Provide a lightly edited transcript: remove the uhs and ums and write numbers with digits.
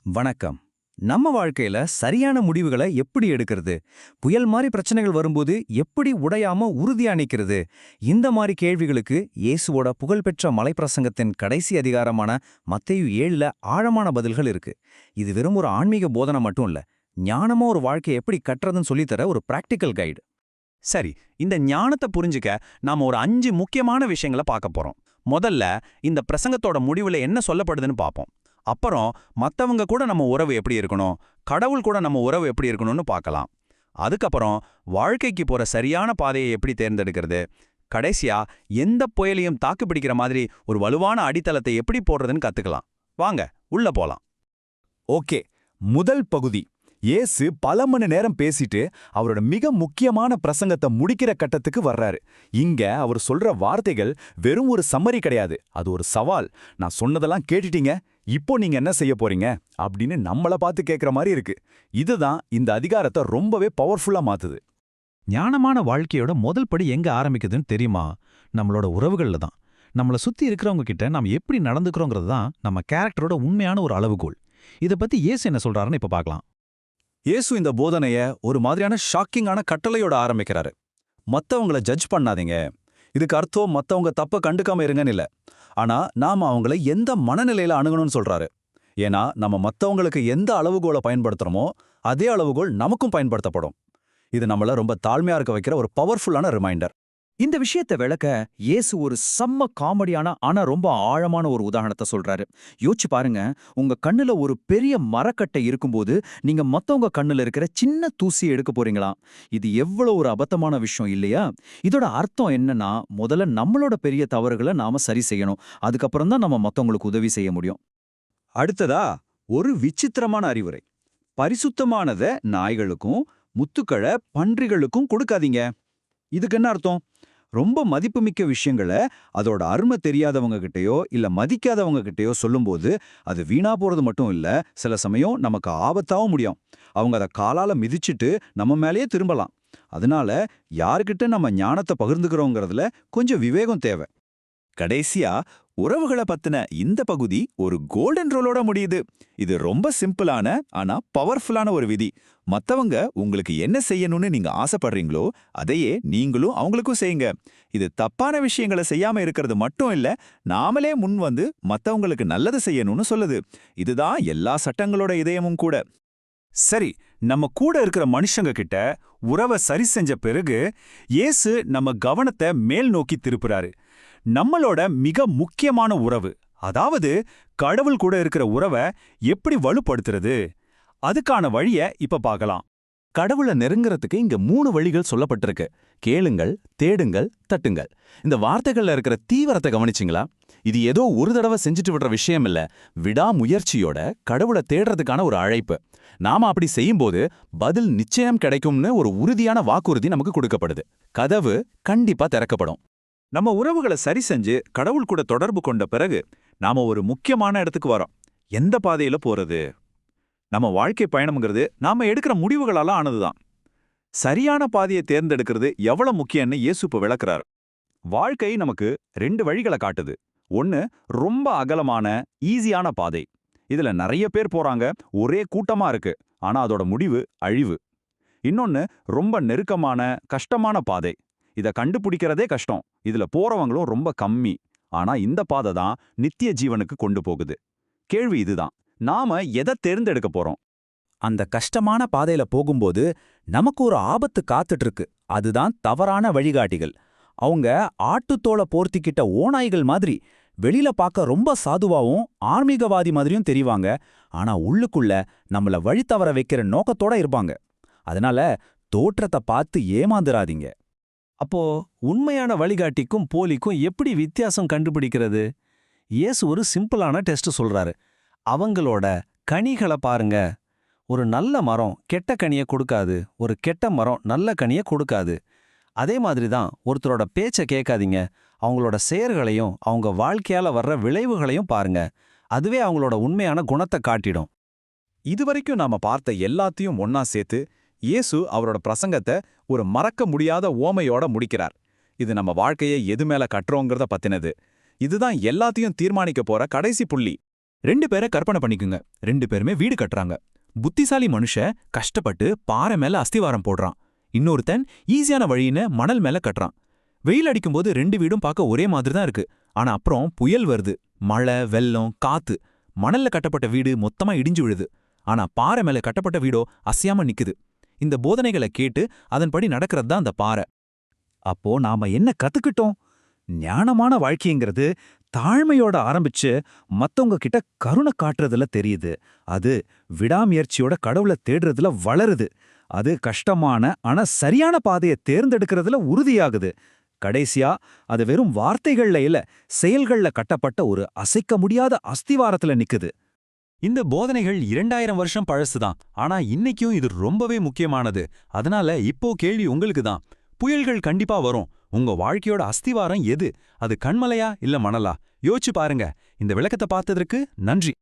வணக்கம். நம்ம வாழ்க்கையில சரியான முடிவுகளை எப்படி எடுக்கிறது? புயல் மாரி பிரச்சனைகள் வரும்போது எப்படி உடையாம உறுதியா நிக்கிறது? இந்த மாரி கேள்விகளுக்கு இயேசுவோட புகழ்பெற்ற மலைப்பிரசங்கத்தின் கடைசி அதிகாரமான மத்தேயு 7ல ஆழமான பதில்கள் இருக்கு. இது வெறும் ஒரு ஆன்மீக போதனை மட்டும் இல்ல. ஞானமா ஒரு வாழ்க்கையை எப்படி கட்டுறதுன்னு சொல்லித்தர ஒரு பிராக்டிக்கல் கைடு. சரி, இந்த ஞானத்தை புரிஞ்சுக்க நாம ஒரு 5 முக்கியமான விஷயங்களை பார்க்க போறோம். முதல்ல இந்த பிரசங்கத்தோட முடிவுல என்ன சொல்லப்படுதுன்னு பார்ப்போம். அப்புறம் மத்தவங்க கூட நம்ம உறவு எப்படி இருக்கணும், கடவுள் கூட நம்ம உறவு எப்படி இருக்கணும்னு பார்க்கலாம். அதுக்கப்புறம் வாழ்க்கைக்கு போற சரியான பாதையை எப்படி தேர்ந்தெடுக்கிறது, கடைசியா எந்த புயலையும் தாக்கு பிடிக்கிற மாதிரி ஒரு வலுவான அடித்தளத்தை எப்படி போடுறதுன்னு கத்துக்கலாம். வாங்க உள்ள போலாம். ஓகே, முதல் பகுதி. இயேசு பல மணி நேரம் பேசிட்டு அவரோட மிக முக்கியமான பிரசங்கத்தை முடிக்கிற கட்டத்துக்கு வர்றாரு. இங்க அவர் சொல்ற வார்த்தைகள் வெறும் ஒரு சம்மரி கிடையாது, அது ஒரு சவால். நான் சொன்னதெல்லாம் கேட்டுட்டீங்க, இப்போ நீங்க என்ன செய்ய போறீங்க அப்படின்னு நம்மள பார்த்து கேட்குற மாதிரி இருக்கு. இதுதான் இந்த அதிகாரத்தை ரொம்பவே பவர்ஃபுல்லா மாத்துது. ஞானமான வாழ்க்கையோட முதல் படி எங்க ஆரம்பிக்குதுன்னு தெரியுமா? நம்மளோட உறவுகள்ல தான். நம்மள சுத்தி இருக்கிறவங்க கிட்ட நாம் எப்படி நடந்துக்கிறோங்கிறது தான் நம்ம கேரக்டரோட உண்மையான ஒரு அளவுகோல். இத பத்தி இயேசு என்ன சொல்றாருன்னு இப்ப பார்க்கலாம். இயேசு இந்த போதனைய ஒரு மாதிரியான ஷாக்கிங்கான கட்டளையோட ஆரம்பிக்கிறாரு. மத்தவங்கள ஜட்ஜ் பண்ணாதீங்க. இதுக்கு அர்த்தம் மத்தவங்க தப்ப கண்டுக்காம இருங்கன்னு இல்ல. ஆனா நாம அவங்கள எந்த மனநிலையில அணுகணும்னு சொல்றாரு. ஏன்னா நம்ம மத்தவங்களுக்கு எந்த அளவுகோலை பயன்படுத்துறோமோ அதே அளவுகோல் நமக்கும் பயன்படுத்தப்படும். இது நம்மள ரொம்ப தாழ்மையா இருக்க வைக்கிற ஒரு பவர்ஃபுல்லான ரிமைண்டர். இந்த விஷயத்தை விளக்க இயேசு ஒரு செம்ம காமெடியான ஆனா ரொம்ப ஆழமான ஒரு உதாரணத்தை சொல்றாரு. யோசிச்சு பாருங்க, உங்க கண்ணுல ஒரு பெரிய மரக்கட்டை இருக்கும்போது நீங்க மத்தவங்க கண்ணுல இருக்கிற சின்ன தூசியை எடுக்க போறீங்களா? இது எவ்வளவு ஒரு அபத்தமான விஷயம் இல்லையா? இதோட அர்த்தம் என்னன்னா, முதல்ல நம்மளோட பெரிய தவறுகளை நாம சரி செய்யணும். அதுக்கப்புறம் தான் நம்ம மத்தவங்களுக்கு உதவி செய்ய முடியும். அடுத்ததா ஒரு விசித்திரமான அறிவுரை. பரிசுத்தமானத நாய்களுக்கும் முத்துக்களை பன்றிகளுக்கும் கொடுக்காதீங்க. இதுக்கு என்ன அர்த்தம்? ரொம்ப மதிப்புமிக்க விஷயங்களை அதோட அருமை தெரியாதவங்க கிட்டயோ இல்ல மதிக்காதவங்க கிட்டயோ சொல்லும்போது அது வீணா போறது மட்டும் இல்ல, சில சமயம் நமக்கு ஆபத்தாவும் முடியும். அவங்க அதை காலால மிதிச்சிட்டு நம்ம மேலேயே திரும்பலாம். அதனால யாருக்கிட்ட நம்ம ஞானத்தை பகிர்ந்துக்கிறோங்கிறதுல கொஞ்சம் விவேகம் தேவை. கடைசியா உறவுகளை பத்தின இந்த பகுதி ஒரு கோல்டன் ரூலோட முடியுது. இது ரொம்ப சிம்பிளான ஆனா பவர்ஃபுல்லான ஒரு விதி. மத்தவங்க உங்களுக்கு என்ன செய்யணும்னு நீங்க ஆசைப்படுறீங்களோ அதையே நீங்களும் அவங்களுக்கும் செய்யுங்க. இது தப்பான விஷயங்களை செய்யாம இருக்கிறது மட்டும் இல்ல, நாமளே முன் வந்து மத்தவங்களுக்கு நல்லது செய்யணும்னு சொல்லுது. இதுதான் எல்லா சட்டங்களோட இதயமும் கூட. சரி, நம்ம கூட இருக்கிற மனுஷங்க கிட்ட உறவை சரி செஞ்ச பிறகு இயேசு நம்ம கவனத்தை மேல் நோக்கி திருப்புறாரு. நம்மளோட மிக முக்கியமான உறவு, அதாவது கடவுள் கூட இருக்கிற உறவை எப்படி வலுப்படுத்துறது, அதுக்கான வழிய இப்ப பார்க்கலாம். கடவுளை நெருங்குறதுக்கு இங்க 3 வழிகள் சொல்லப்பட்டிருக்கு. கேளுங்கள், தேடுங்கள், தட்டுங்கள். இந்த வார்த்தைகள்ல இருக்கிற தீவிரத்தை கவனிச்சிங்களா? இது ஏதோ ஒரு தடவை செஞ்சுட்டு விடுற விஷயம் இல்ல, விடாமுயற்சியோட கடவுளை தேடுறதுக்கான ஒரு அழைப்பு. நாம அப்படி செய்யும்போது பதில் நிச்சயம் கிடைக்கும்னு ஒரு உறுதியான வாக்குறுதி நமக்கு கொடுக்கப்படுது. கதவு கண்டிப்பா திறக்கப்படும். நம்ம உறவுகளை சரி செஞ்சு கடவுள் கூட தொடர்பு கொண்ட பிறகு நாம ஒரு முக்கியமான இடத்துக்கு வரோம். எந்த பாதையில போறது? நம்ம வாழ்க்கை பயணம்ங்கிறது நாம எடுக்கிற முடிவுகளால ஆனதுதான். சரியான பாதையை தேர்ந்தெடுக்கிறது எவ்வளவு முக்கியம்னு இயேசு இப்ப விளக்குறாரு. வாழ்க்கை நமக்கு 2 வழிகளை காட்டுது. ஒன்னு ரொம்ப அகலமான ஈஸியான பாதை. இதுல நிறைய பேர் போறாங்க, ஒரே கூட்டமா இருக்கு, ஆனா அதோட முடிவு அழிவு. இன்னொன்னு ரொம்ப நெருக்கமான கஷ்டமான பாதை. இத கண்டுபிடிக்கிறதே கஷ்டம், இதுல போறவங்களும் ரொம்ப கம்மி, ஆனா இந்த பாதை தான் நித்திய ஜீவனுக்கு கொண்டு போகுது. கேள்வி இதுதான், நாம எதை தேர்ந்தெடுக்க போறோம்? அந்த கஷ்டமான பாதையில போகும்போது நமக்கு ஒரு ஆபத்து காத்துட்டு இருக்கு. அதுதான் தவறான வழிகாட்டிகள். அவங்க ஆட்டுத்தோலை போர்த்திக்கிட்ட ஓநாய்கள் மாதிரி வெளியில பார்க்க ரொம்ப சாதுவாவும் ஆன்மீகவாதி மாதிரியும் தெரிவாங்க. ஆனா உள்ளுக்குள்ள நம்மள வழி தவற வைக்கிற நோக்கத்தோட இருப்பாங்க. அதனால தோற்றத்தை பார்த்து ஏமாந்துராதீங்க. அப்போ உண்மையான வழிகாட்டிக்கும் போலிக்கும் எப்படி வித்தியாசம் கண்டுபிடிக்கிறது? இயேசு ஒரு சிம்பிளான டெஸ்ட் சொல்றாரு. அவங்களோட கனிகளை பாருங்க. ஒரு நல்ல மரம் கெட்ட கனியை கொடுக்காது, ஒரு கெட்ட மரம் நல்ல கனியை கொடுக்காது. அதே மாதிரி தான் ஒருத்தரோட பேச்சை கேட்காதீங்க, அவங்களோட செயல்களையும் அவங்க வாழ்க்கையால வர்ற விளைவுகளையும் பாருங்க. அதுவே அவங்களோட உண்மையான குணத்தை காட்டிடும். இதுவரைக்கும் நாம பார்த்த எல்லாத்தையும் ஒன்னா சேர்த்து இயேசு அவரோட பிரசங்கத்தை ஒரு மறக்க முடியாத ஓமையோட முடிக்கிறார். இது நம்ம வாழ்க்கையை எது மேல கட்டுறோங்கிறத பத்தினது. இதுதான் எல்லாத்தையும் தீர்மானிக்க போற கடைசி புள்ளி. 2 பேரை கற்பனை பண்ணிக்குங்க. 2 பேருமே வீடு கட்டுறாங்க. புத்திசாலி மனுஷன் கஷ்டப்பட்டு பாறை மேல அஸ்திவாரம் போடுறான். இன்னொருத்தன் ஈஸியான வழின்னு மணல் மேல கட்டுறான். வெயில் அடிக்கும்போது 2 வீடும் பார்க்க ஒரே மாதிரி தான் இருக்கு. ஆனா அப்புறம் புயல் வருது. மழை, வெள்ளம், காத்து. மணல்ல கட்டப்பட்ட வீடு மொத்தமா இடிஞ்சு விழுது. ஆனா பாறை மேல கட்டப்பட்ட வீடோ அசையாம நிக்குது. இந்த போதனைகளை கேட்டு அதன்படி நடக்கிறது தான் அந்த பாறை. அப்போ நாம என்ன கத்துக்கிட்டோம்? ஞானமான வாழ்க்கைங்கிறது தாழ்மையோட ஆரம்பிச்சு மத்தவங்க கிட்ட கருணை காட்டுறதுல தெரியுது. அது விடாமுயற்சியோட கடவுளை தேடுறதுல வளருது. அது கஷ்டமான ஆனா சரியான பாதையை தேர்ந்தெடுக்கிறதுல உறுதியாகுது. கடைசியா அது வெறும் வார்த்தைகள்ல இல்ல, செயல்கள்ல கட்டப்பட்ட ஒரு அசைக்க முடியாத அஸ்திவாரத்துல நிக்குது. இந்த போதனைகள் 2000 வருஷம் பழசுதான். ஆனா இன்னைக்கும் இது ரொம்பவே முக்கியமானது. அதனால இப்போ கேள்வி உங்களுக்கு தான். புயல்கள் கண்டிப்பா வரும். உங்க வாழ்க்கையோட அஸ்திவாரம் எது? அது கண்மலையா இல்ல மணலா? யோசிச்சு பாருங்க. இந்த விளக்கத்தை பார்த்ததற்கு நன்றி.